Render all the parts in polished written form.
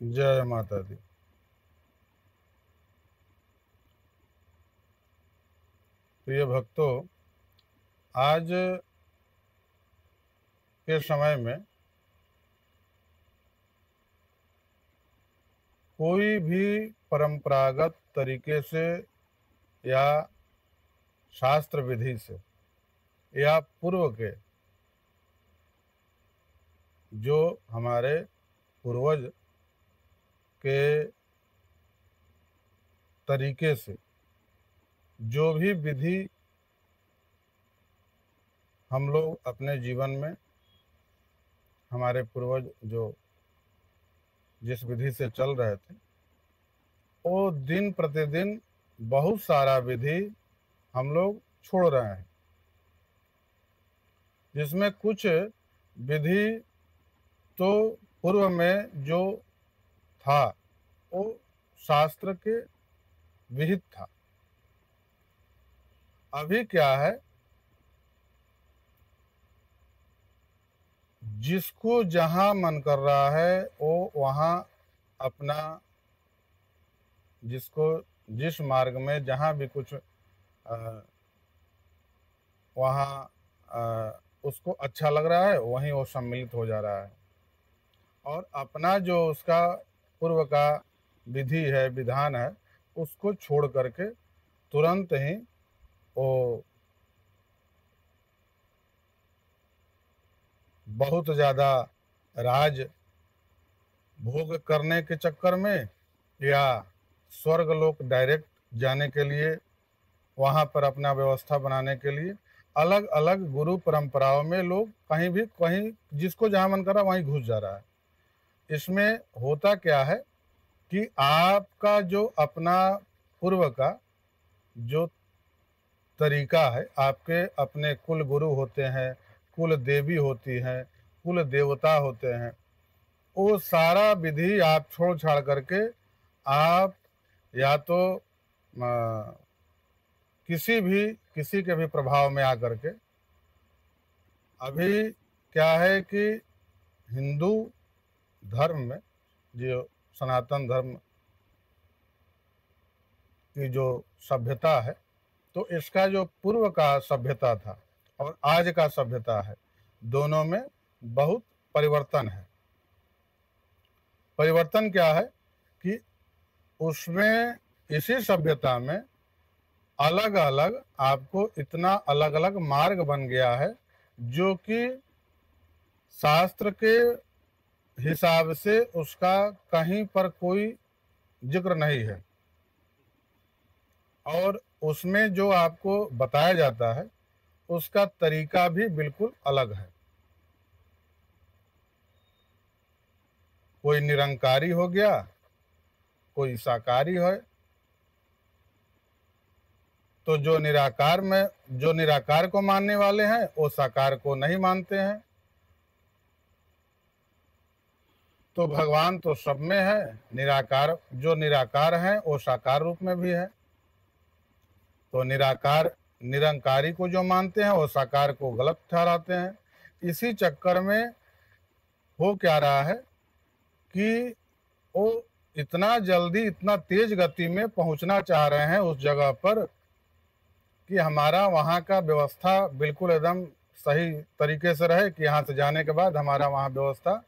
जय माता दी। प्रिय भक्तों, आज के समय में कोई भी परंपरागत तरीके से या शास्त्र विधि से या पूर्व के जो हमारे पूर्वज के तरीके से जो भी विधि हम लोग अपने जीवन में हमारे पूर्वज जो जिस विधि से चल रहे थे, वो दिन प्रतिदिन बहुत सारा विधि हम लोग छोड़ रहे हैं, जिसमें कुछ विधि तो पूर्व में जो था वो शास्त्र के विहित था। अभी क्या है, जिसको जहां मन कर रहा है वो वहां अपना जिसको जिस मार्ग में जहां भी कुछ वहां उसको अच्छा लग रहा है वहीं वो सम्मिलित हो जा रहा है और अपना जो उसका पूर्व का विधि है, विधान है, उसको छोड़ करके तुरंत ही वो बहुत ज़्यादा राज भोग करने के चक्कर में या स्वर्ग लोक डायरेक्ट जाने के लिए, वहाँ पर अपना व्यवस्था बनाने के लिए अलग अलग गुरु परंपराओं में लोग कहीं जिसको जहाँ मन कर रहा वहीं घुस जा रहा है। इसमें होता क्या है कि आपका जो अपना पूर्व का जो तरीका है, आपके अपने कुल गुरु होते हैं, कुल देवी होती हैं, कुल देवता होते हैं, वो सारा विधि आप छोड़ छाड़ करके आप या तो किसी के भी प्रभाव में आकर के, अभी क्या है कि हिंदू धर्म में जो सनातन धर्म की जो सभ्यता है, तो इसका जो पूर्व का सभ्यता था और आज का सभ्यता है, दोनों में बहुत परिवर्तन है। परिवर्तन क्या है कि उसमें इसी सभ्यता में अलग अलग आपको इतना अलग अलग मार्ग बन गया है जो कि शास्त्र के हिसाब से उसका कहीं पर कोई जिक्र नहीं है और उसमें जो आपको बताया जाता है उसका तरीका भी बिल्कुल अलग है। कोई निरंकारी हो गया, कोई साकारी है, तो जो निराकार को मानने वाले हैं वो साकार को नहीं मानते हैं। तो भगवान तो सब में है, निराकार जो निराकार है वो साकार रूप में भी है। तो निरंकारी को जो मानते हैं वो साकार को गलत ठहराते हैं। इसी चक्कर में हो क्या रहा है कि वो इतना जल्दी इतना तेज गति में पहुंचना चाह रहे हैं उस जगह पर कि हमारा वहाँ का व्यवस्था बिल्कुल एकदम सही तरीके से रहे, कि यहाँ से जाने के बाद हमारा वहाँ व्यवस्था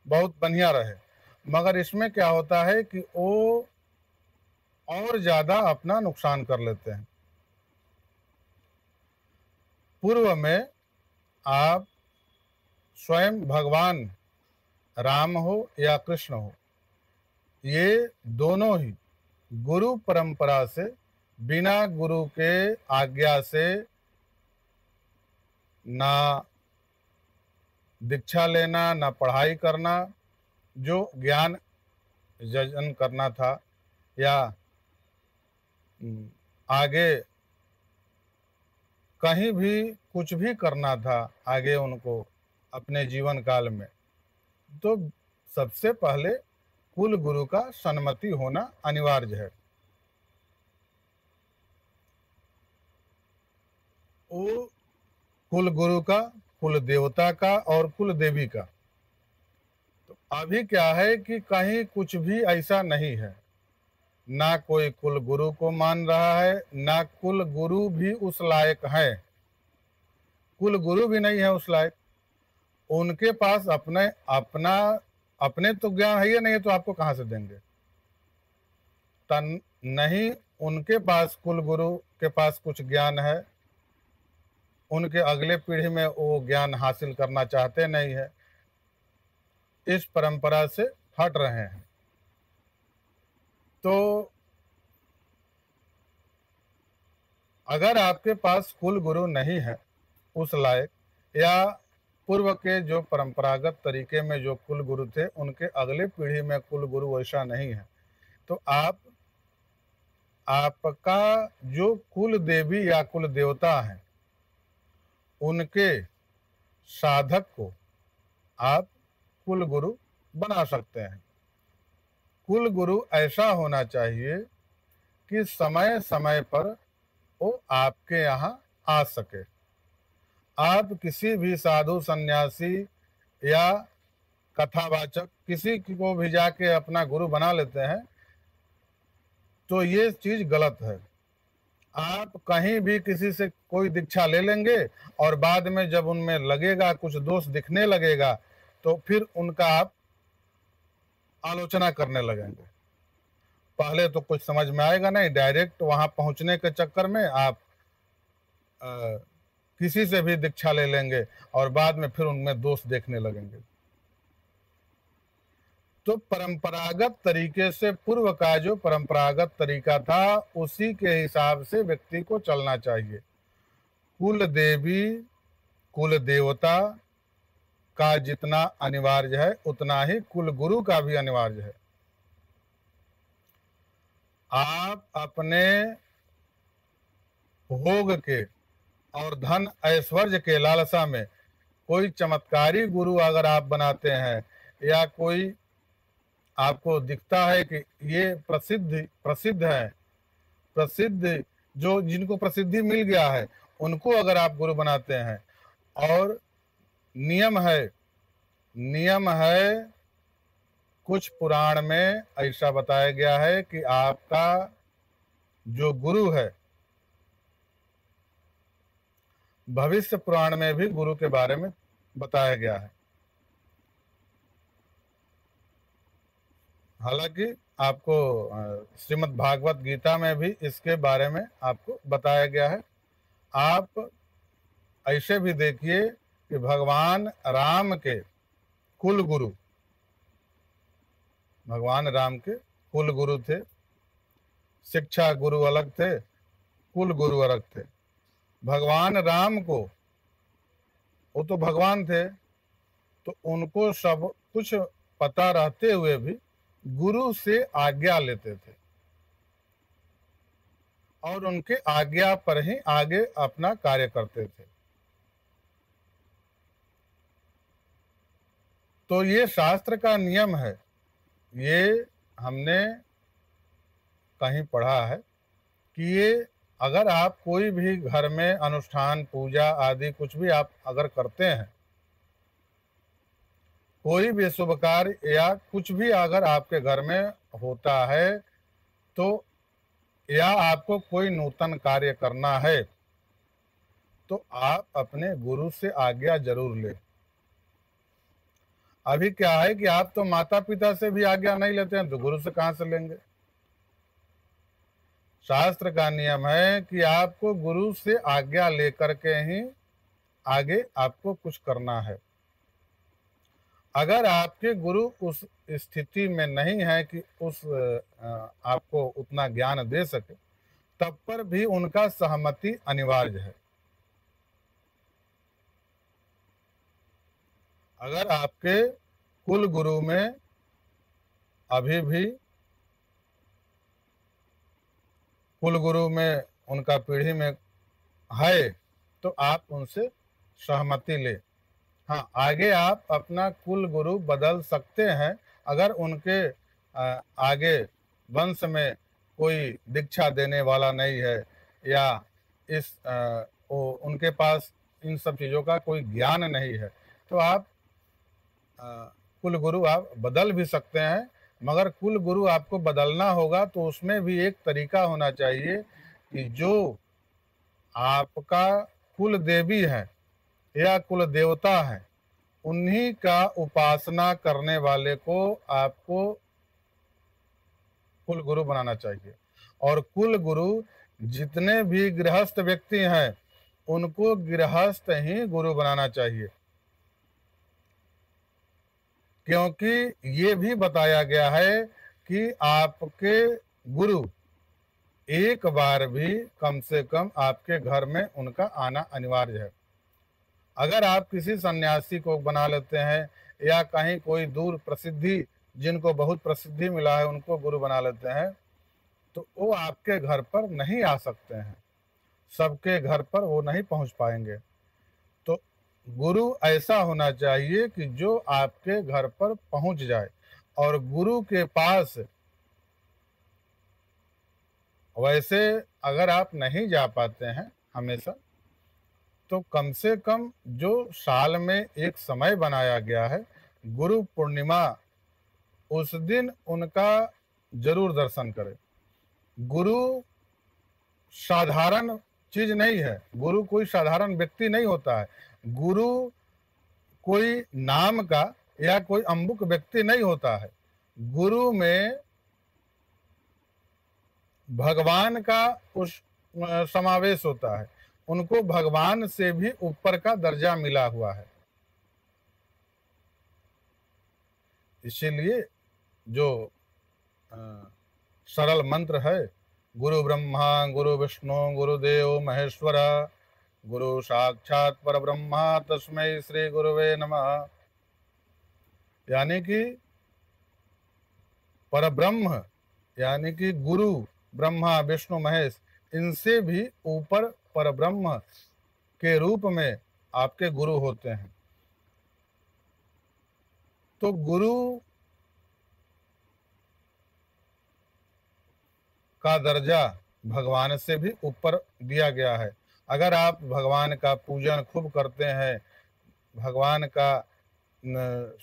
बहुत बढ़िया रहे। मगर इसमें क्या होता है कि वो और ज़्यादा अपना नुकसान कर लेते हैं। पूर्व में आप स्वयं भगवान राम हो या कृष्ण हो, ये दोनों ही गुरु परंपरा से, बिना गुरु के आज्ञा से ना दीक्षा लेना, ना पढ़ाई करना, जो ज्ञान यजन करना था या आगे कहीं भी कुछ भी करना था आगे उनको अपने जीवन काल में, तो सबसे पहले कुल गुरु का सन्मति होना अनिवार्य है। वो कुल गुरु का, कुल देवता का और कुल देवी का, तो अभी क्या है कि कहीं कुछ भी ऐसा नहीं है, ना कोई कुल गुरु को मान रहा है, ना कुल गुरु भी उस लायक है, कुल गुरु भी नहीं है उस लायक। उनके पास अपने अपना अपने तो ज्ञान है ही नहीं, तो आपको कहां से देंगे। तन नहीं उनके पास कुल गुरु के पास कुछ ज्ञान है, उनके अगले पीढ़ी में वो ज्ञान हासिल करना चाहते नहीं है, इस परंपरा से हट रहे हैं। तो अगर आपके पास कुल गुरु नहीं है उस लायक, या पूर्व के जो परंपरागत तरीके में जो कुल गुरु थे उनके अगले पीढ़ी में कुल गुरु वैसा नहीं है, तो आपका जो कुल देवी या कुल देवता है उनके साधक को आप कुल गुरु बना सकते हैं। कुल गुरु ऐसा होना चाहिए कि समय समय पर वो आपके यहाँ आ सके। आप किसी भी साधु सन्यासी या कथावाचक किसी को भी जाके अपना गुरु बना लेते हैं, तो ये चीज गलत है। आप कहीं भी किसी से कोई दीक्षा ले लेंगे और बाद में जब उनमें लगेगा, कुछ दोष दिखने लगेगा, तो फिर उनका आप आलोचना करने लगेंगे। पहले तो कुछ समझ में आएगा नहीं, डायरेक्ट वहां पहुंचने के चक्कर में आप किसी से भी दीक्षा ले लेंगे और बाद में फिर उनमें दोष देखने लगेंगे। तो परंपरागत तरीके से, पूर्व का जो परंपरागत तरीका था उसी के हिसाब से व्यक्ति को चलना चाहिए। कुल देवी कुल देवता का जितना अनिवार्य है उतना ही कुल गुरु का भी अनिवार्य है। आप अपने भोग के और धन ऐश्वर्य के लालसा में कोई चमत्कारी गुरु अगर आप बनाते हैं, या कोई आपको दिखता है कि ये प्रसिद्ध है, प्रसिद्ध जो जिनको प्रसिद्धि मिल गया है उनको अगर आप गुरु बनाते हैं, और नियम है कुछ पुराण में ऐसा बताया गया है कि आपका जो गुरु है, भविष्य पुराण में भी गुरु के बारे में बताया गया है। हालांकि आपको श्रीमद् भागवत गीता में भी इसके बारे में आपको बताया गया है। आप ऐसे भी देखिए कि भगवान राम के कुल गुरु, भगवान राम के कुल गुरु थे, शिक्षा गुरु अलग थे, कुल गुरु अलग थे। भगवान राम को, वो तो भगवान थे, तो उनको सब कुछ पता रहते हुए भी गुरु से आज्ञा लेते थे और उनके आज्ञा पर ही आगे अपना कार्य करते थे। तो ये शास्त्र का नियम है, ये हमने कहीं पढ़ा है कि ये अगर आप कोई भी घर में अनुष्ठान, पूजा आदि कुछ भी आप अगर करते हैं, कोई भी शुभ कार्य या कुछ भी अगर आपके घर में होता है, तो या आपको कोई नूतन कार्य करना है, तो आप अपने गुरु से आज्ञा जरूर लें। अभी क्या है कि आप तो माता पिता से भी आज्ञा नहीं लेते हैं, तो गुरु से कहां से लेंगे। शास्त्र का नियम है कि आपको गुरु से आज्ञा लेकर के ही आगे आपको कुछ करना है। अगर आपके गुरु उस स्थिति में नहीं है कि आपको उतना ज्ञान दे सके, तब पर भी उनका सहमति अनिवार्य है। अगर आपके कुल गुरु में अभी भी कुल गुरु में उनका पीढ़ी में है, तो आप उनसे सहमति ले। हाँ, आगे आप अपना कुल गुरु बदल सकते हैं अगर उनके आगे वंश में कोई दीक्षा देने वाला नहीं है, या उनके पास इन सब चीज़ों का कोई ज्ञान नहीं है, तो आप कुल गुरु आप बदल भी सकते हैं, मगर कुल गुरु आपको बदलना होगा तो उसमें भी एक तरीका होना चाहिए कि जो आपका कुल देवी है या कुल देवता है, उन्हीं का उपासना करने वाले को आपको कुल गुरु बनाना चाहिए। और कुल गुरु जितने भी गृहस्थ व्यक्ति हैं उनको गृहस्थ ही गुरु बनाना चाहिए, क्योंकि ये भी बताया गया है कि आपके गुरु एक बार भी कम से कम आपके घर में उनका आना अनिवार्य है। अगर आप किसी सन्यासी को बना लेते हैं या कहीं कोई दूर प्रसिद्धि, जिनको बहुत प्रसिद्धि मिला है, उनको गुरु बना लेते हैं, तो वो आपके घर पर नहीं आ सकते हैं, सबके घर पर वो नहीं पहुंच पाएंगे। तो गुरु ऐसा होना चाहिए कि जो आपके घर पर पहुंच जाए। और गुरु के पास वैसे अगर आप नहीं जा पाते हैं हमेशा, तो कम से कम जो साल में एक समय बनाया गया है, गुरु पूर्णिमा, उस दिन उनका जरूर दर्शन करें। गुरु साधारण चीज नहीं है, गुरु कोई साधारण व्यक्ति नहीं होता है, गुरु कोई नाम का या कोई अम्बुक व्यक्ति नहीं होता है। गुरु में भगवान का उस समावेश होता है, उनको भगवान से भी ऊपर का दर्जा मिला हुआ है। इसीलिए जो सरल मंत्र है, गुरु ब्रह्मा गुरु विष्णु गुरुदेव महेश्वर गुरु साक्षात पर ब्रह्मा तस्मै श्री गुरुवे नमः, यानी कि परब्रह्म यानी कि गुरु ब्रह्मा विष्णु महेश, इनसे भी ऊपर परब्रह्म के रूप में आपके गुरु होते हैं। तो गुरु का दर्जा भगवान से भी ऊपर दिया गया है। अगर आप भगवान का पूजन खूब करते हैं, भगवान का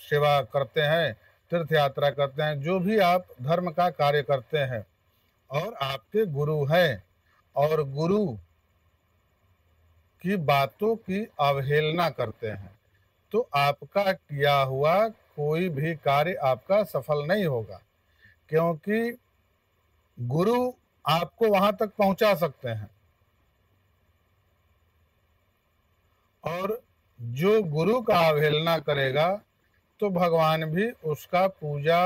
सेवा करते हैं, तीर्थ यात्रा करते हैं, जो भी आप धर्म का कार्य करते हैं, और आपके गुरु हैं, और गुरु की बातों की अवहेलना करते हैं, तो आपका किया हुआ कोई भी कार्य आपका सफल नहीं होगा, क्योंकि गुरु आपको वहां तक पहुंचा सकते हैं। और जो गुरु का अवहेलना करेगा तो भगवान भी उसका पूजा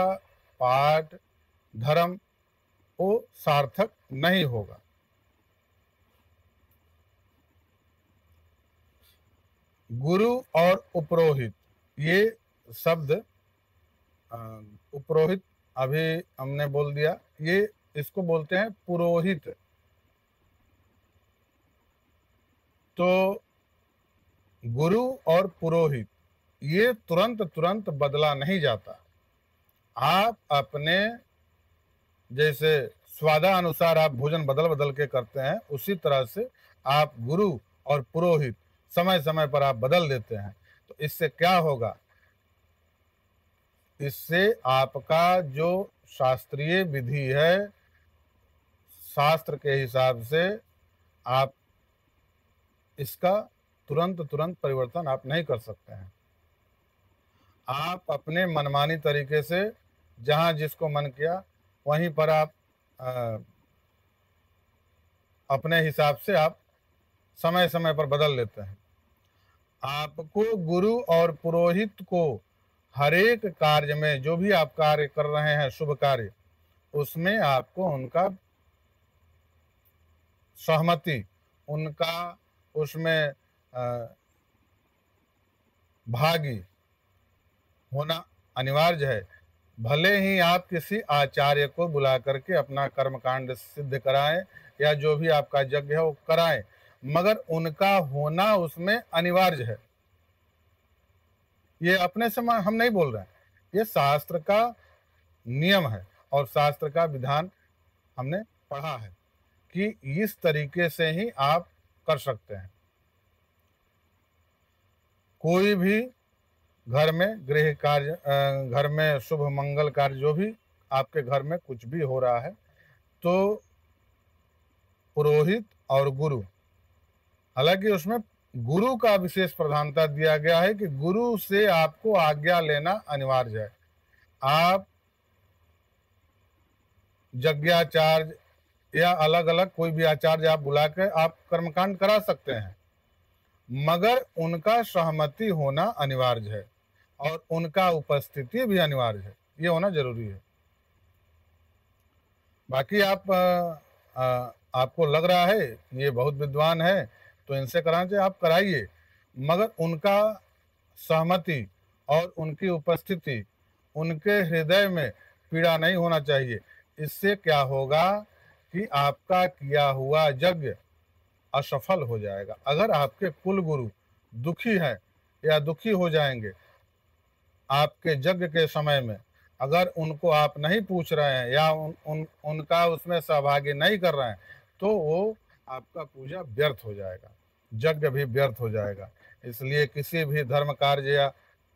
पाठ धर्म वो सार्थक नहीं होगा। गुरु और उपरोहित, ये शब्द उपरोहित अभी हमने बोल दिया, ये इसको बोलते हैं पुरोहित। तो गुरु और पुरोहित ये तुरंत बदला नहीं जाता। आप अपने जैसे स्वादानुसार आप भोजन बदल बदल के करते हैं, उसी तरह से आप गुरु और पुरोहित समय समय पर आप बदल देते हैं। तो इससे क्या होगा, इससे आपका जो शास्त्रीय विधि है, शास्त्र के हिसाब से आप इसका तुरंत परिवर्तन आप नहीं कर सकते हैं। आप अपने मनमानी तरीके से जहां जिसको मन किया वहीं पर आप अपने हिसाब से आप समय समय पर बदल लेते हैं। आपको गुरु और पुरोहित को हर एक कार्य में, जो भी आप कार्य कर रहे हैं शुभ कार्य, उसमें आपको उनका सहमति, उनका उसमें भागी होना अनिवार्य है। भले ही आप किसी आचार्य को बुला करके अपना कर्मकांड सिद्ध कराएं या जो भी आपका यज्ञ है वो कराएं, मगर उनका होना उसमें अनिवार्य है। ये अपने से हम नहीं बोल रहे हैं, ये शास्त्र का नियम है और शास्त्र का विधान हमने पढ़ा है कि इस तरीके से ही आप कर सकते हैं। कोई भी घर में गृह कार्य, घर में शुभ मंगल कार्य, जो भी आपके घर में कुछ भी हो रहा है, तो पुरोहित और गुरु, हालांकि उसमें गुरु का विशेष प्रधानता दिया गया है कि गुरु से आपको आज्ञा लेना अनिवार्य है। आप यज्ञाचार्य या अलग अलग कोई भी आचार्य आप बुला कर आप कर्मकांड करा सकते हैं, मगर उनका सहमति होना अनिवार्य है और उनका उपस्थिति भी अनिवार्य है, ये होना जरूरी है। बाकी आपको लग रहा है ये बहुत विद्वान है तो इनसे कराना चाहिए, आप कराइए, मगर उनका सहमति और उनकी उपस्थिति, उनके हृदय में पीड़ा नहीं होना चाहिए। इससे क्या होगा कि आपका किया हुआ यज्ञ असफल हो जाएगा। अगर आपके कुल गुरु दुखी हैं या दुखी हो जाएंगे आपके यज्ञ के समय में, अगर उनको आप नहीं पूछ रहे हैं या उनका उसमें सहभागी नहीं कर रहे हैं, तो वो आपका पूजा व्यर्थ हो जाएगा, यज्ञ भी व्यर्थ हो जाएगा। इसलिए किसी भी धर्म कार्य या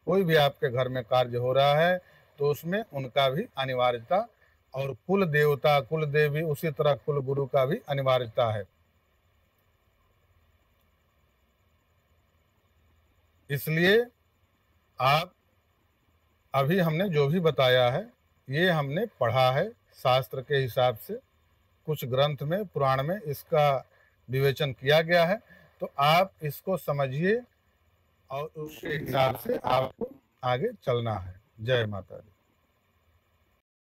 कोई भी आपके घर में कार्य हो रहा है तो उसमें उनका भी अनिवार्यता, और कुल देवता कुल देवी उसी तरह कुल गुरु का भी अनिवार्यता है। इसलिए आप अभी हमने जो भी बताया है ये हमने पढ़ा है शास्त्र के हिसाब से, कुछ ग्रंथ में पुराण में इसका विवेचन किया गया है, तो आप इसको समझिए और उसके हिसाब से आपको आगे चलना है। जय माता दी।